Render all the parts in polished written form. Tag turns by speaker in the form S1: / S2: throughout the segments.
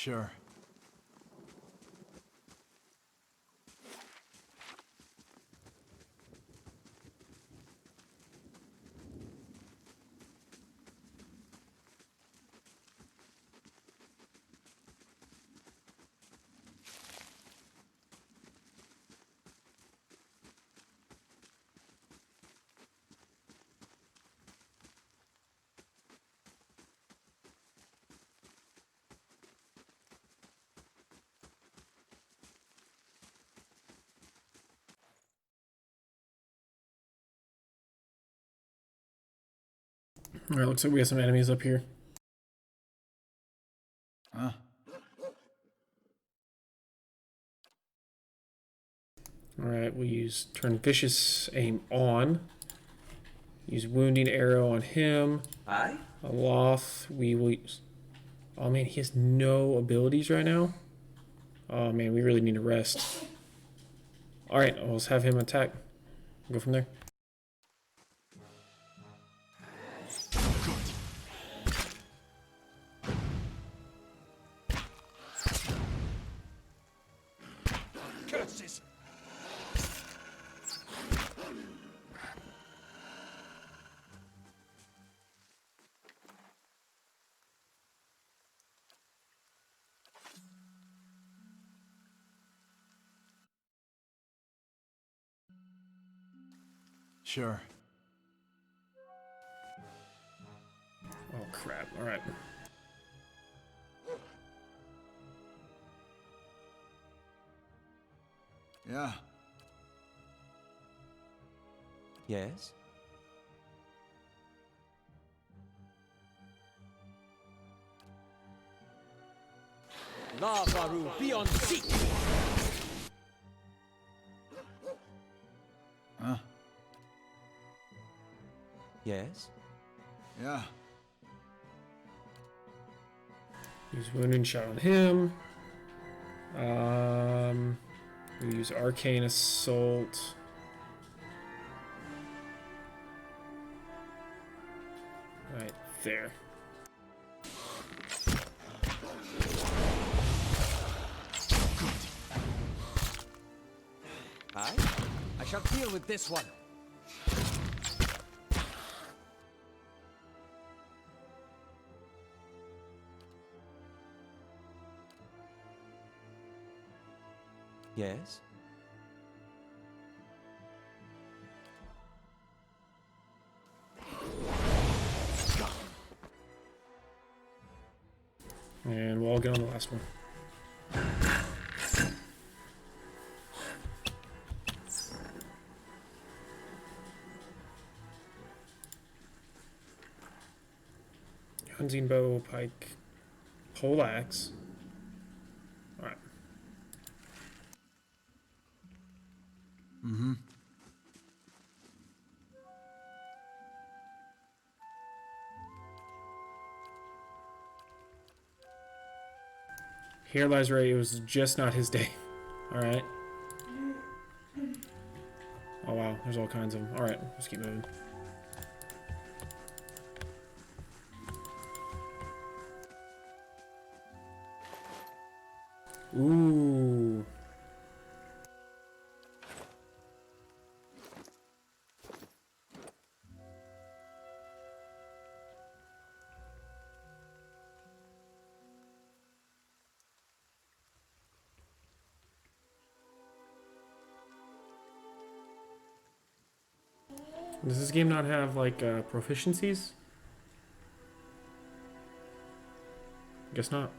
S1: Sure.
S2: Alright, looks like we have some enemies up here.
S1: Huh?
S2: Alright, we'll use turn vicious aim on. Use wounding arrow on him.
S3: Aye?
S2: Aloth, we will use... Oh man, he has no abilities right now. Oh man, we really need to rest. Alright, let's have him attack. Go from there.
S1: Curses! Sure.
S2: Oh crap, alright.
S1: Yeah.
S3: Yes? Lavaru, be on seat!
S1: Huh?
S3: Yes?
S1: Yeah.
S2: Use wounding shot on him. We use arcane assault. Right there.
S3: Aye? I shall deal with this one. Yes?
S2: And we'll all get on the last one. Hunting bow, pike, poleaxe. Alright.
S1: Mm-hmm.
S2: Here lies Ray, it was just not his day. Alright. Oh wow, there's all kinds of them. Alright, let's keep moving. Ooh. Does this game not have like proficiencies? Guess not.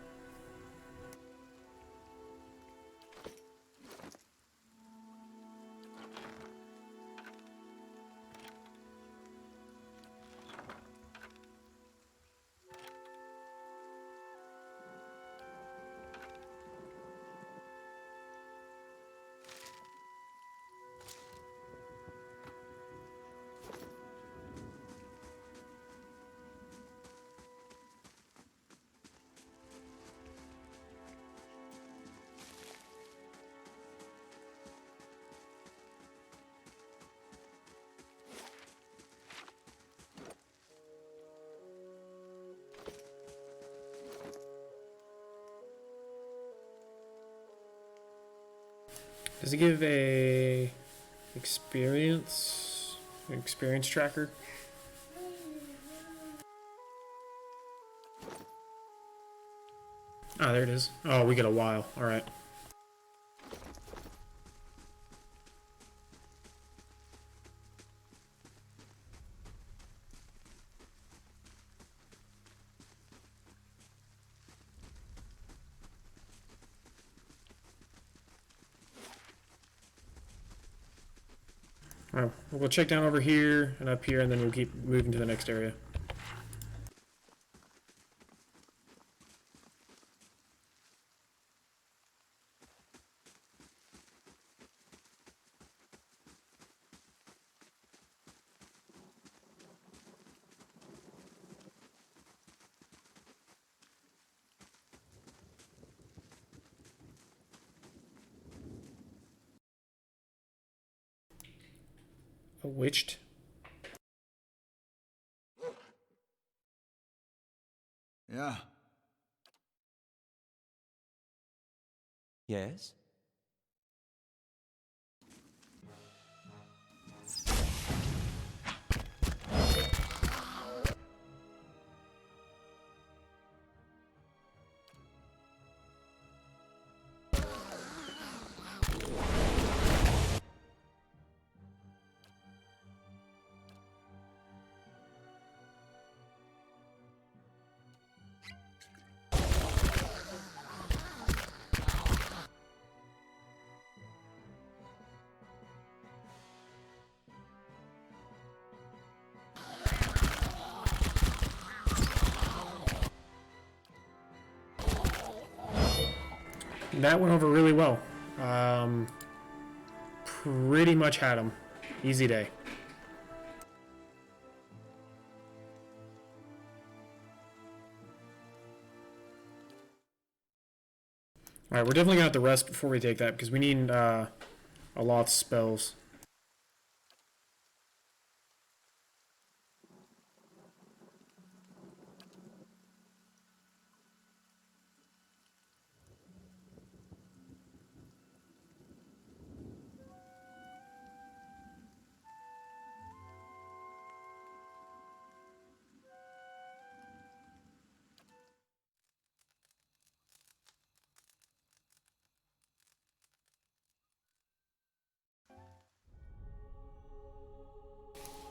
S2: Does it give a experience tracker? Ah, there it is. Oh, we get a while. All right. All right, we'll go check down over here and up here, and then we'll keep moving to the next area. A witched.
S1: Yeah.
S3: Yes?
S2: That went over really well. Pretty much had him. Easy day. Alright, we're definitely gonna have to rest before we take that because we need a lot of spells.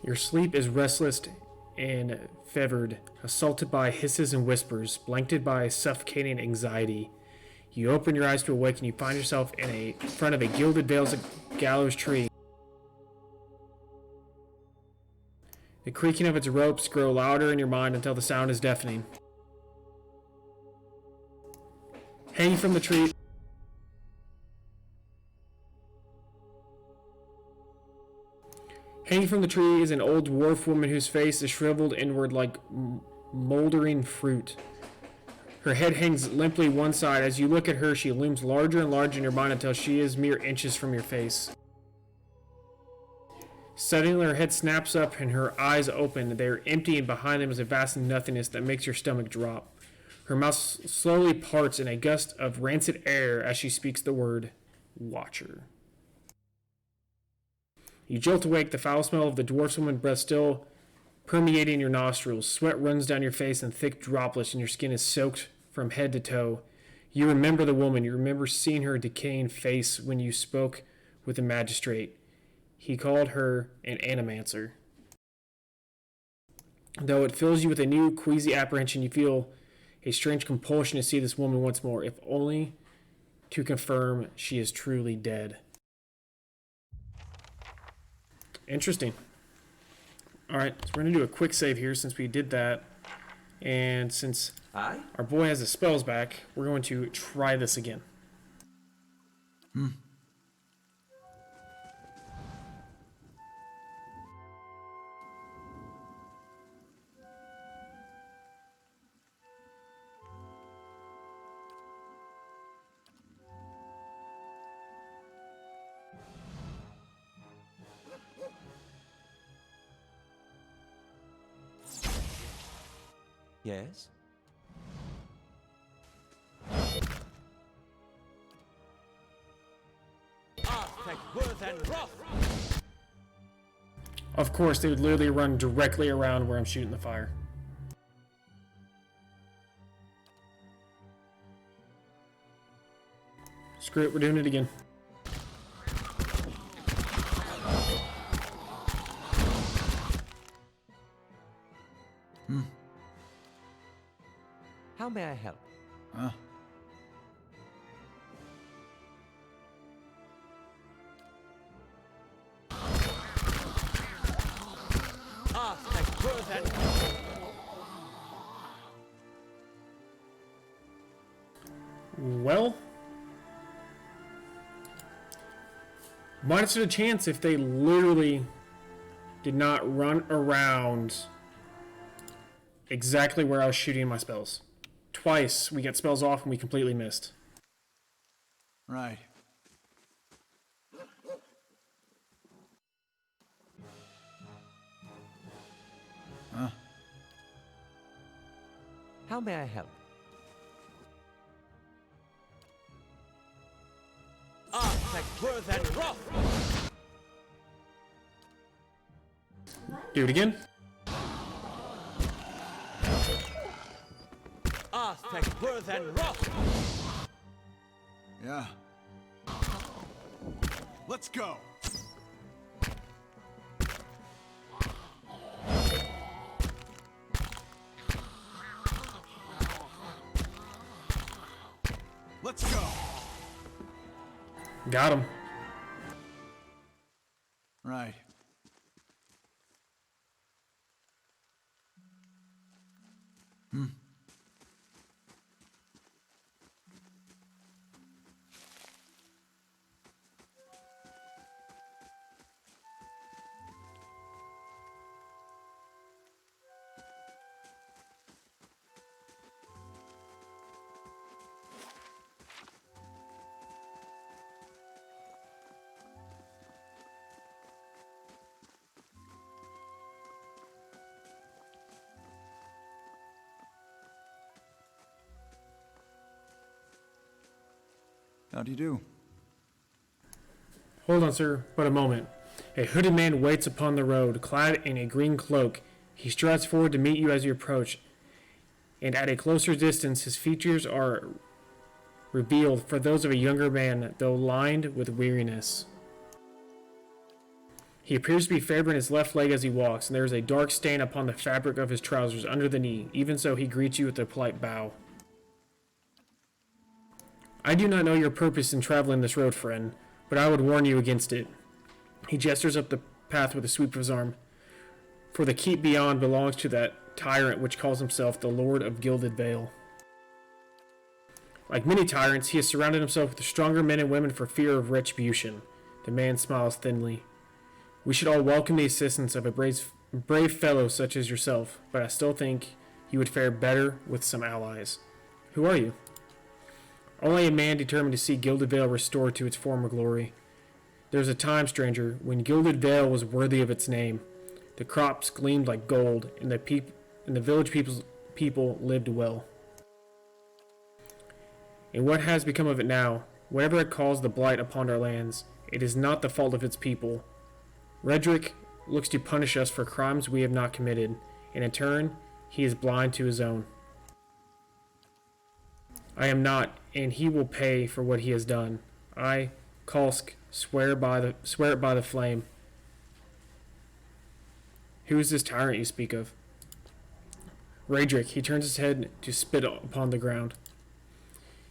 S2: Your sleep is restless and fevered, assaulted by hisses and whispers, blanketed by suffocating anxiety. You open your eyes to awake and you find yourself in front of a gilded veils gallows tree. The creaking of its ropes grow louder in your mind until the sound is deafening. Hanging from the tree Hanging from the tree is an old dwarf woman whose face is shriveled inward like moldering fruit. Her head hangs limply one side. As you look at her, she looms larger and larger in your mind until she is mere inches from your face. Suddenly, her head snaps up and her eyes open. They are empty, and behind them is a vast nothingness that makes your stomach drop. Her mouth slowly parts in a gust of rancid air as she speaks the word Watcher. You jolt awake, the foul smell of the dwarf's woman's breath still permeating your nostrils. Sweat runs down your face in thick droplets, and your skin is soaked from head to toe. You remember the woman. You remember seeing her decaying face when you spoke with the magistrate. He called her an animancer. Though it fills you with a new queasy apprehension, you feel a strange compulsion to see this woman once more, if only to confirm she is truly dead. Interesting. Alright, so we're going to do a quick save here since we did that. And since
S3: Aye?
S2: our boy has his spells back, we're going to try this again.
S3: Yes?
S2: Of course, they would literally run directly around where I'm shooting the fire. Screw it, we're doing it again.
S3: How may I help?
S1: Huh?
S2: Well, might have stood a chance if they literally did not run around exactly where I was shooting my spells. Twice we get spells off and we completely missed.
S1: Right. Huh?
S3: How may I help?
S2: Do it again.
S1: Yeah. Let's go. Let's go.
S2: Got him.
S1: Right. How do you do?
S2: Hold on, sir, but a moment. A hooded man waits upon the road, clad in a green cloak. He strides forward to meet you as you approach, and at a closer distance his features are revealed for those of a younger man, though lined with weariness. He appears to be favoring his left leg as he walks, and there is a dark stain upon the fabric of his trousers under the knee. Even so, he greets you with a polite bow. I do not know your purpose in traveling this road, friend, but I would warn you against it. He gestures up the path with a sweep of his arm. For the keep beyond belongs to that tyrant which calls himself the Lord of Gilded Vale. Like many tyrants, he has surrounded himself with stronger men and women for fear of retribution. The man smiles thinly. We should all welcome the assistance of a brave fellow such as yourself, but I still think you would fare better with some allies. Who are you? Only a man determined to see Gilded Vale restored to its former glory. There was a time, stranger, when Gilded Vale was worthy of its name. The crops gleamed like gold, and the village people lived well. And what has become of it now? Whatever had caused the blight upon our lands, it is not the fault of its people. Redrick looks to punish us for crimes we have not committed, and in turn, he is blind to his own. I am not, and he will pay for what he has done. I, Kalsk, swear it by the flame. Who is this tyrant you speak of? Redrick, he turns his head to spit upon the ground.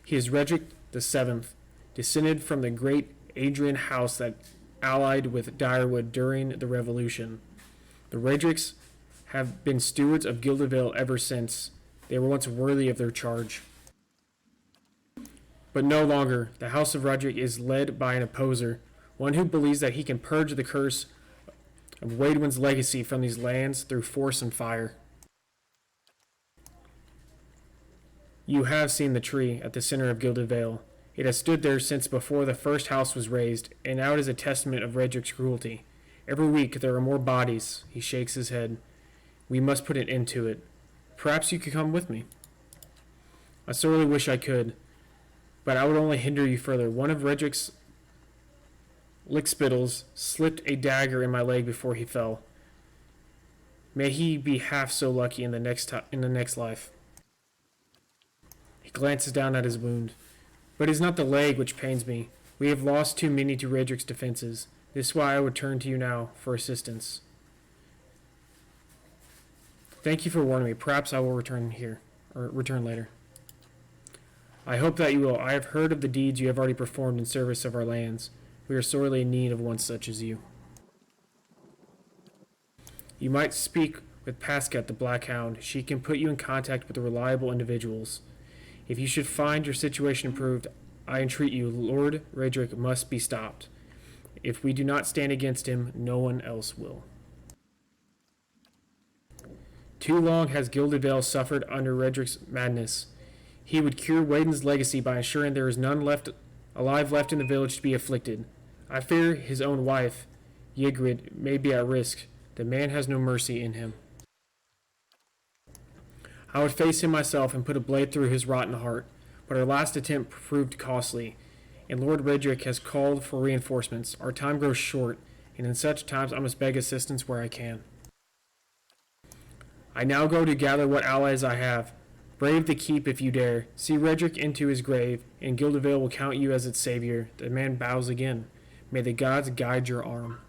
S2: He is Redrick the Seventh, descended from the great Adrian house that allied with Direwood during the Revolution. The Redricks have been stewards of Gilded Vale ever since. They were once worthy of their charge. But no longer. The House of Redrick is led by an opposer, one who believes that he can purge the curse of Waidwin's legacy from these lands through force and fire. You have seen the tree at the center of Gilded Vale. It has stood there since before the first house was raised, and now it is a testament of Redrick's cruelty. Every week there are more bodies. He shakes his head. We must put an end to it. Perhaps you could come with me. I sorely wish I could, but I would only hinder you further. One of Redrick's Lickspittles slipped a dagger in my leg before he fell. May he be half so lucky in the next life. He glances down at his wound. But it is not the leg which pains me. We have lost too many to Redrick's defenses. This is why I would turn to you now for assistance. Thank you for warning me. Perhaps I will return later. I hope that you will. I have heard of the deeds you have already performed in service of our lands. We are sorely in need of one such as you. You might speak with Pascat the Black Hound. She can put you in contact with reliable individuals. If you should find your situation improved, I entreat you, Lord Redrick must be stopped. If we do not stand against him, no one else will. Too long has Gilded Vale suffered under Redrick's madness. He would cure Wayden's legacy by ensuring there is none alive left in the village to be afflicted. I fear his own wife, Ygritte, may be at risk. The man has no mercy in him. I would face him myself and put a blade through his rotten heart, but our last attempt proved costly, and Lord Redrick has called for reinforcements. Our time grows short, and in such times I must beg assistance where I can. I now go to gather what allies I have. Brave the keep if you dare. See Redrick into his grave, and Gilded Vale will count you as its savior. The man bows again. May the gods guide your arm.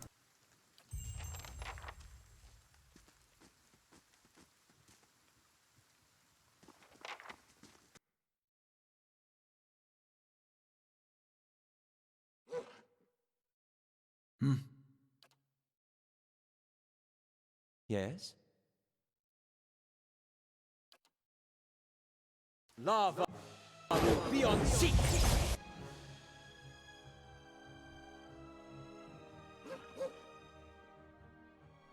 S3: Yes? Lava will be on seek!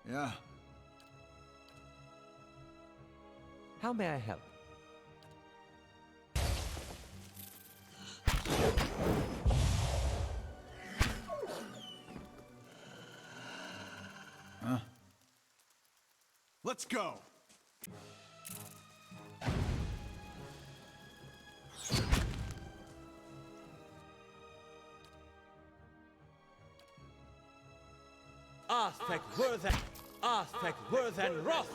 S1: Yeah.
S3: How may I help?
S1: Let's go.
S3: Aztec worth and wrath!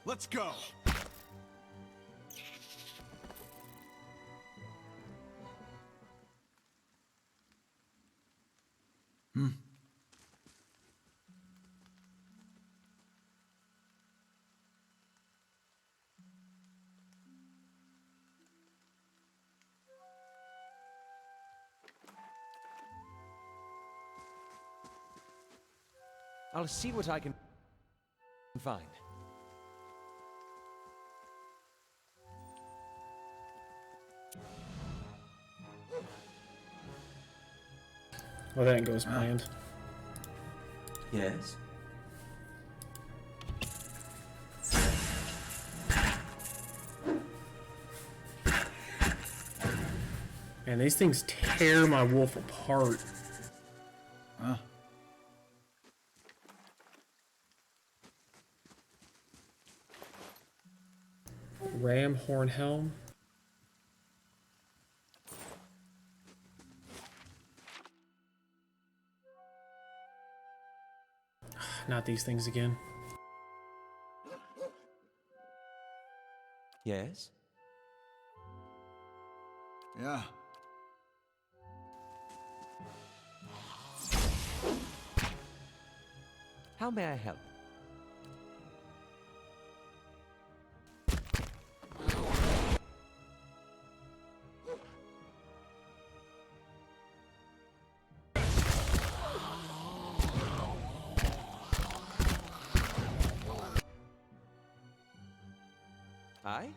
S1: Let's go.
S3: I'll see what I can find.
S2: Well, that goes planned.
S3: Yes?
S2: Man, these things tear my wolf apart. Ram horn helm. Not these things again.
S3: Yes?
S1: Yeah.
S3: How may I help? Aye?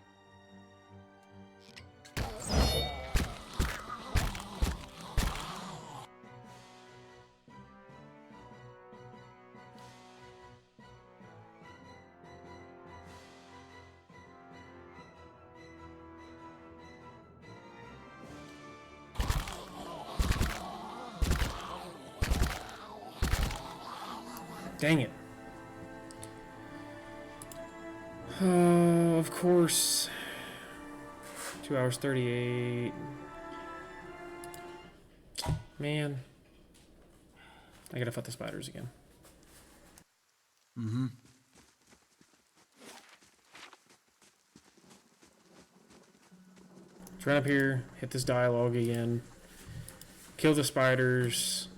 S2: Dang it. Of course. 2 hours 38. Man. I gotta fight the spiders again.
S1: Mm-hmm.
S2: Let's run up here, hit this dialogue again, kill the spiders,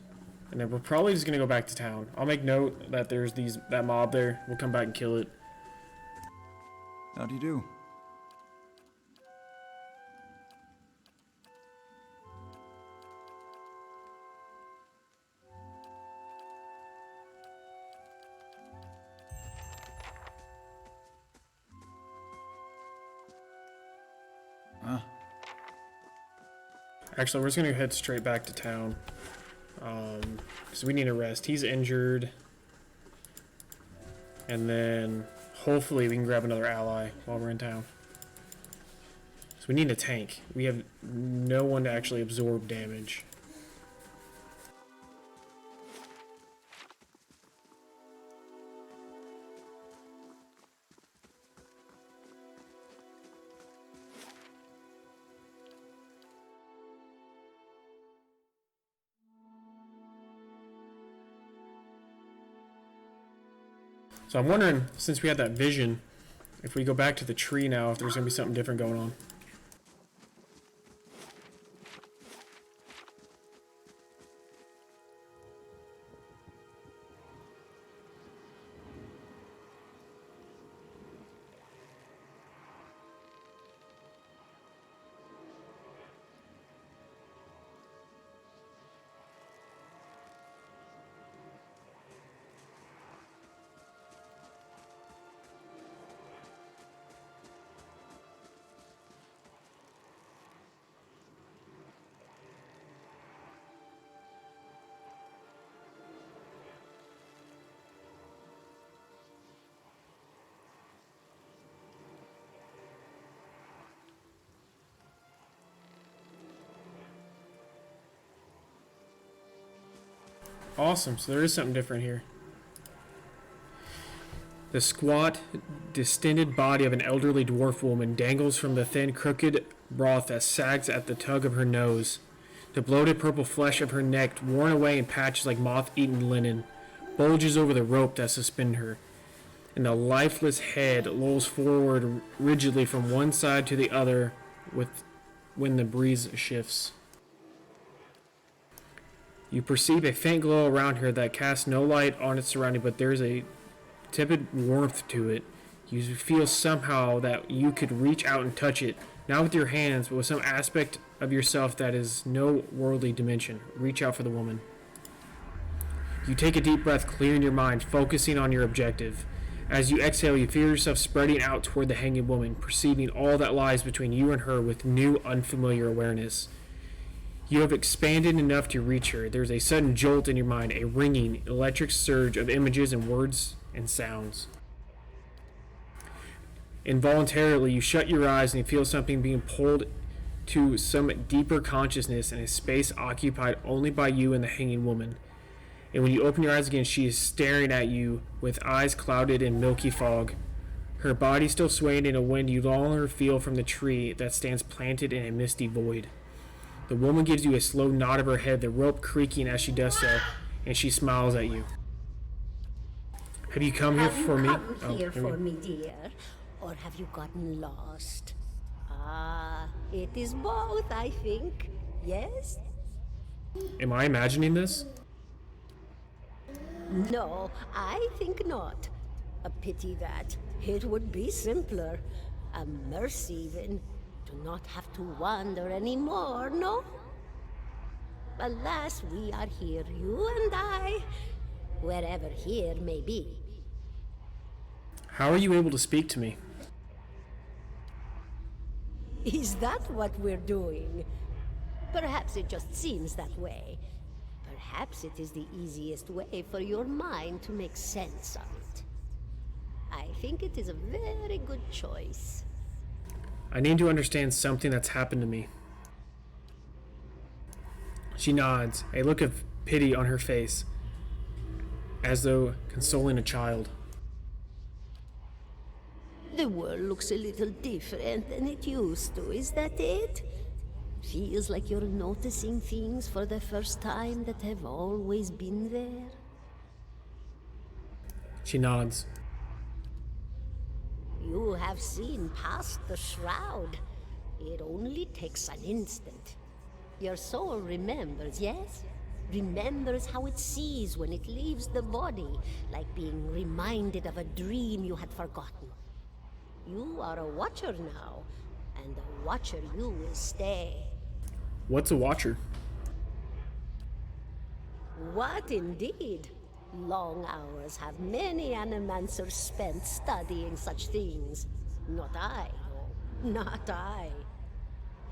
S2: and then we're probably just gonna go back to town. I'll make note that there's that mob there. We'll come back and kill it.
S1: How do you do? Huh?
S2: Actually, we're just gonna head straight back to town. Because we need a rest. He's injured. And then hopefully we can grab another ally while we're in town. So we need a tank. We have no one to actually absorb damage. So I'm wondering, since we had that vision, if we go back to the tree now, if there's going to be something different going on. Awesome, so there is something different here. The squat, distended body of an elderly dwarf woman dangles from the thin, crooked broth that sags at the tug of her nose. The bloated purple flesh of her neck, worn away in patches like moth-eaten linen, bulges over the rope that suspends her, and the lifeless head lolls forward rigidly from one side to the other when the breeze shifts. You perceive a faint glow around her that casts no light on its surrounding, but there's a tepid warmth to it. You feel somehow that you could reach out and touch it, not with your hands, but with some aspect of yourself that is no worldly dimension. Reach out for the woman. You take a deep breath, clearing your mind, focusing on your objective. As you exhale, you feel yourself spreading out toward the hanging woman, perceiving all that lies between you and her with new, unfamiliar awareness. You have expanded enough to reach her. There's a sudden jolt in your mind, a ringing, electric surge of images and words and sounds. Involuntarily, you shut your eyes and you feel something being pulled to some deeper consciousness in a space occupied only by you and the hanging woman. And when you open your eyes again, she is staring at you with eyes clouded in milky fog. Her body still swaying in a wind you no longer feel from the tree that stands planted in a misty void. The woman gives you a slow nod of her head, the rope creaking as she does so, and she smiles at you. Have you come here for me?
S4: Here for me, dear, or have you gotten lost? Ah, it is both, I think. Yes?
S2: Am I imagining this?
S4: No, I think not. A pity that. It would be simpler. A mercy, even. To not have to wander anymore, no? Alas, we are here, you and I, wherever here may be.
S2: How are you able to speak to me?
S4: Is that what we're doing? Perhaps it just seems that way. Perhaps it is the easiest way for your mind to make sense of it. I think it is a very good choice.
S2: I need to understand something that's happened to me. She nods, a look of pity on her face, as though consoling a child.
S4: The world looks a little different than it used to, is that it? Feels like you're noticing things for the first time that have always been there?
S2: She nods.
S4: You have seen past the shroud. It only takes an instant. Your soul remembers, yes? Remembers how it sees when it leaves the body, like being reminded of a dream you had forgotten. You are a watcher now, and a watcher you will stay.
S2: What's a watcher?
S4: What indeed? Long hours have many animancers spent studying such things. Not I, though. Not I.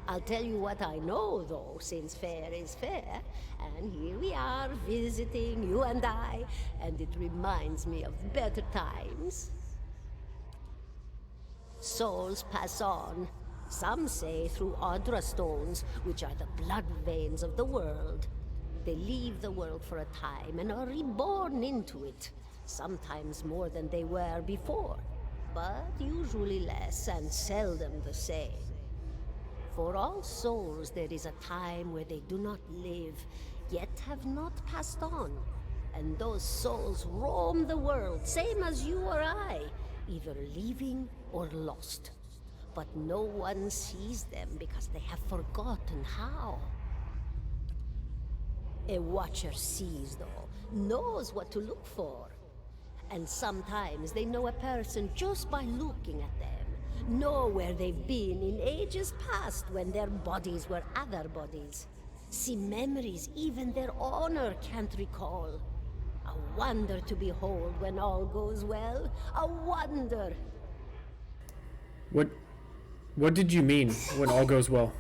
S4: I'll tell you what I know, though, since fair is fair, and here we are visiting, you and I, and it reminds me of better times. Souls pass on. Some say through Audra stones, which are the blood veins of the world. They leave the world for a time and are reborn into it, sometimes more than they were before, but usually less and seldom the same. For all souls there is a time where they do not live, yet have not passed on, and those souls roam the world, same as you or I, either living or lost. But no one sees them because they have forgotten how. A watcher sees, though, knows what to look for. And sometimes they know a person just by looking at them, know where they've been in ages past when their bodies were other bodies. See memories even their owner can't recall. A wonder to behold when all goes well. A wonder!
S2: What did you mean when all goes well?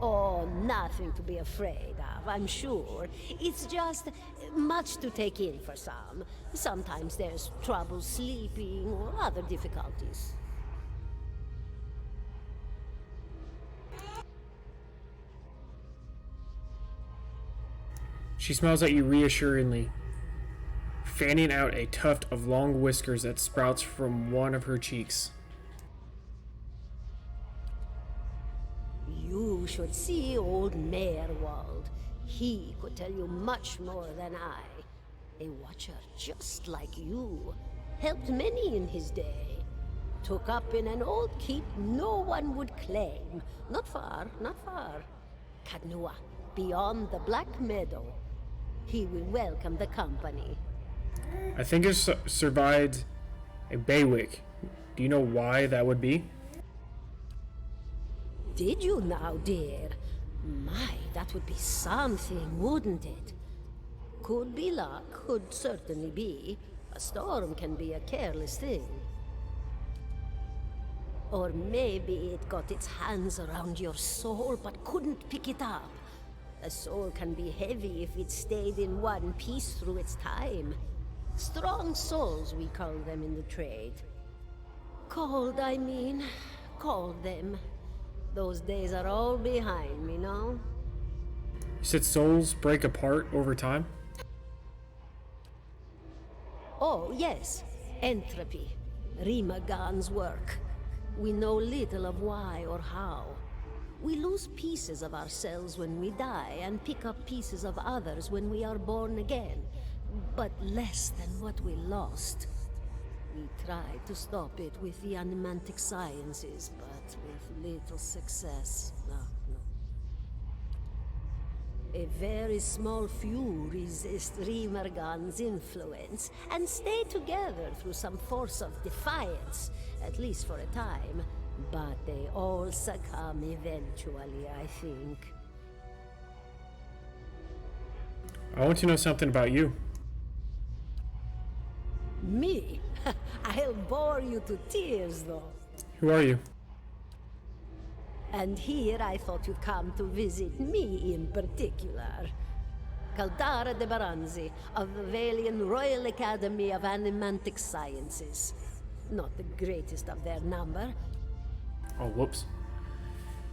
S4: Oh, nothing to be afraid of, I'm sure. It's just much to take in for some. Sometimes there's trouble sleeping or other difficulties.
S2: She smiles at you reassuringly, fanning out a tuft of long whiskers that sprouts from one of her cheeks.
S4: You should see old Mayorwald. He could tell you much more than I. A watcher just like you. Helped many in his day. Took up in an old keep no one would claim. Not far, not far. Kadnua, beyond the Black Meadow. He will welcome the company.
S2: I think it survived a Baywick. Do you know why that would be?
S4: Did you now, dear? My, that would be something, wouldn't it? Could be luck, could certainly be. A storm can be a careless thing. Or maybe it got its hands around your soul but couldn't pick it up. A soul can be heavy if it stayed in one piece through its time. Strong souls, we call them in the trade. Cold, I mean. Called them. Those days are all behind me, no?
S2: You said souls break apart over time?
S4: Oh, yes. Entropy. Rimagan's work. We know little of why or how. We lose pieces of ourselves when we die and pick up pieces of others when we are born again, but less than what we lost. We tried to stop it with the animantic sciences, but with little success. No. A very small few resist Rimergan's influence and stay together through some force of defiance, at least for a time. But they all succumb eventually, I think.
S2: I want to know something about you.
S4: Me? I'll bore you to tears, though.
S2: Who are you?
S4: And here I thought you'd come to visit me in particular. Caldara de Baranzi, of the Valian Royal Academy of Animantic Sciences. Not the greatest of their number.
S2: Oh, whoops.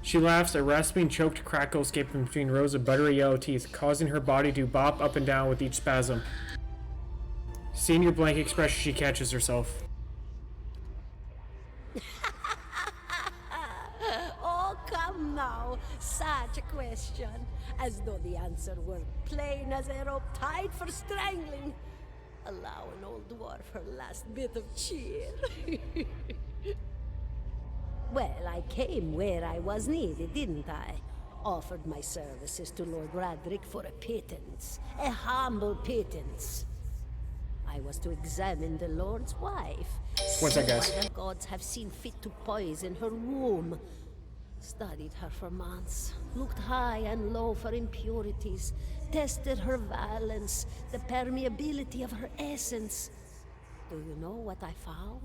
S2: She laughs, a rasping, choked crackle escaping between rows of buttery yellow teeth, causing her body to bop up and down with each spasm. Seeing your blank expression, she catches herself.
S4: Oh, come now. Such a question. As though the answer were plain as a rope tied for strangling. Allow an old dwarf her last bit of cheer. Well, I came where I was needed, didn't I? Offered my services to Lord Radric for a pittance. A humble pittance. I was to examine the Lord's wife.
S2: One sec,
S4: See
S2: guys.
S4: why the gods have seen fit to poison her womb. Studied her for months. Looked high and low for impurities. Tested her valence, the permeability of her essence. Do you know what I found?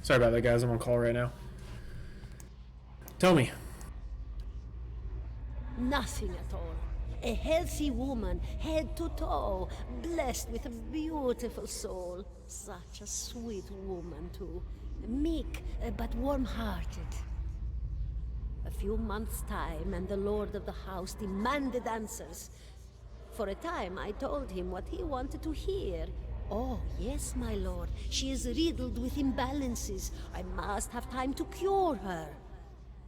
S2: Sorry about that, guys. I'm on call right now. Tell me.
S4: Nothing at all. A healthy woman, head to toe, blessed with a beautiful soul. Such a sweet woman, too. Meek, but warm-hearted. A few months' time, and the lord of the house demanded answers. For a time, I told him what he wanted to hear. Oh, yes, my lord. She is riddled with imbalances. I must have time to cure her.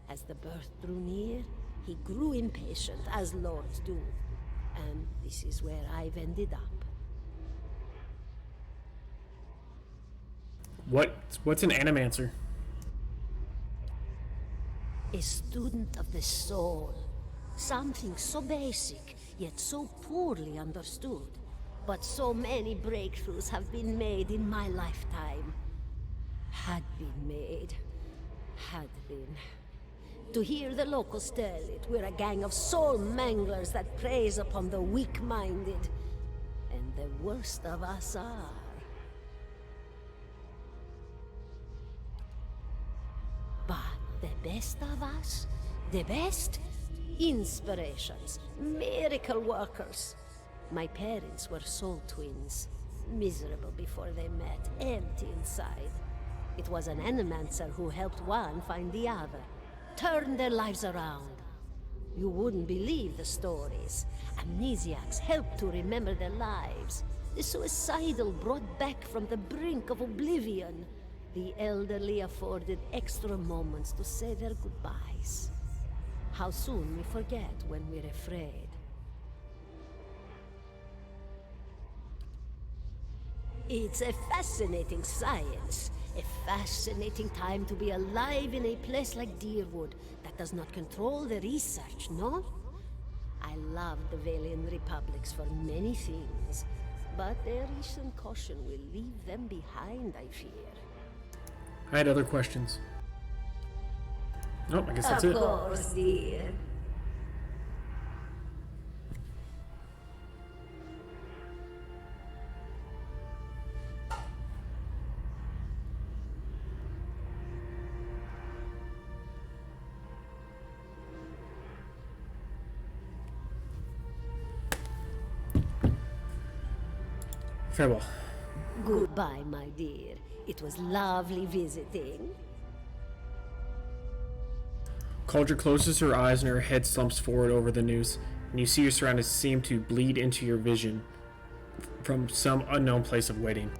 S4: As the birth drew near, he grew impatient, as lords do. And this is where I've ended up.
S2: What's an animancer?
S4: A student of the soul. Something so basic, yet so poorly understood. But so many breakthroughs have been made in my lifetime. Had been made. Had been. To hear the locals tell it, we're a gang of soul manglers that preys upon the weak-minded. And the worst of us are. But the best of us? The best? Inspirations. Miracle workers. My parents were soul twins. Miserable before they met, empty inside. It was an animancer who helped one find the other. Turned their lives around. You wouldn't believe the stories. Amnesiacs helped to remember their lives. The suicidal brought back from the brink of oblivion. The elderly afforded extra moments to say their goodbyes. How soon we forget when we're afraid. It's a fascinating science. A fascinating time to be alive in a place like Deerwood that does not control the research, no? I love the Valian Republics for many things, but their recent caution will leave them behind, I fear.
S2: I had other questions. Nope, I guess that's it.
S4: Of course, dear.
S2: Farewell.
S4: Goodbye, my dear. It was lovely visiting.
S2: Cauldre closes her eyes and her head slumps forward over the news, and you see your surroundings seem to bleed into your vision from some unknown place of waiting.